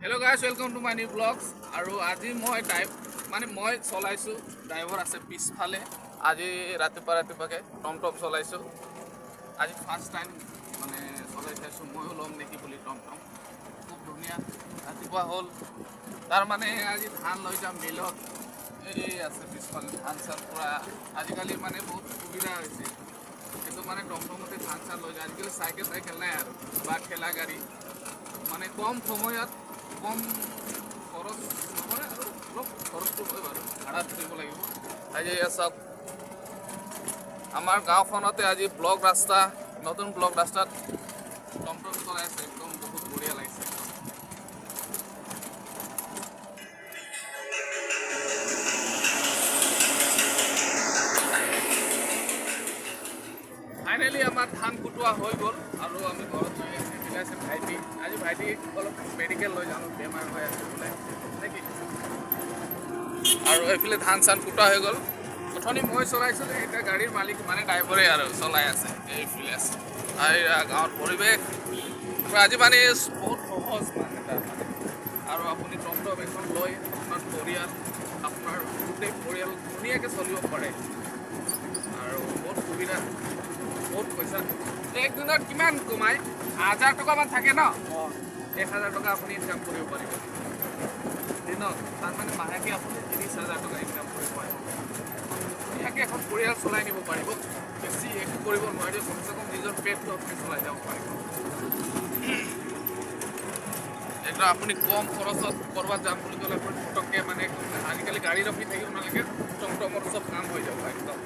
Hello guys, welcome to my new blogs. और आज मैं चलाइছোঁ ड्राइवर आसे पिछफाले। आज रातिपुवाके टमटम चलाइছোঁ। आज फार्स्ट टाइम माने चलाई चाइছোঁ। मयो लम नेকি বুলি टमटम। खूब धुनिया रातिपुवा हल तार माने आज धान লৈ যাম মিলত। এই আছে পিছফালে ধান চান পুরা আজিকালি মানে বহুত সুবিধা হৈছে। কিন্তু মানে টমটমতে ধান চান লৈ যায়। আজিকালি চাইকেল নাই আৰু বা ঠেলা গাড়ী মানে কম সময়ত কম খৰচ নহয় আৰু অলপ খৰচটো হয় বাৰু, ভাড়া দিব লাগিব। আজি চাওক আমাৰ গাঁওখনতে আজি নতুন ব্লক ৰাস্তাত টমটম চলাই আছে। একদম বহুত বঢ়িয়া লাগিছে। ফাইনেলি আমাৰ ধান কুটোৱা হৈ গ'ল আৰু আমি ঘৰত লৈ মিলাইছে ভাইটি। আজি ভাইটিক অলপ মেডিকেল লৈ যাওঁ, বেমাৰ হৈ আছে বোলে নেকি। আৰু এইফালে ধান চান কুটা হৈ গ'ল। অথনি মই চলাইছিলোঁ, এতিয়া গাড়ীৰ মালিক মানে ড্ৰাইভাৰে আৰু চলাই আছে। এইফালে আছে গাঁৱৰ পৰিৱেশ আজি মানে বহুত সহজ মানে তাৰ মানে। আৰু আপুনি টমটম এখন লৈ আপোনাৰ গোটেই পৰিয়াল ধুনীয়াকৈ চলিব পাৰে আৰু বহুত সুবিধা, বহুত পইচা। একদিনত কিমান কমাই 1000 টকামান থাকে ন, 1000 টকা আপুনি ইনকাম কৰিব পাৰিব দিনত। তাৰমানে মাহেকে আপুনি 30,000 টকা ইনকাম কৰিব পাৰিব। ধুনীয়াকৈ এখন পৰিয়াল চলাই নিব পাৰিব। বেছি একো কৰিব নোৱাৰিব, কমচে কম নিজৰ পেটটো আপুনি চলাই যাব পাৰিব। একদম আপুনি কম খৰচত ক'ৰবাত যাম বুলি ক'লে আপুনি পটককৈ মানে আজিকালি গাড়ী ৰখি থাকিব নালাগে, টমটমৰ চব কাম হৈ যাব একদম।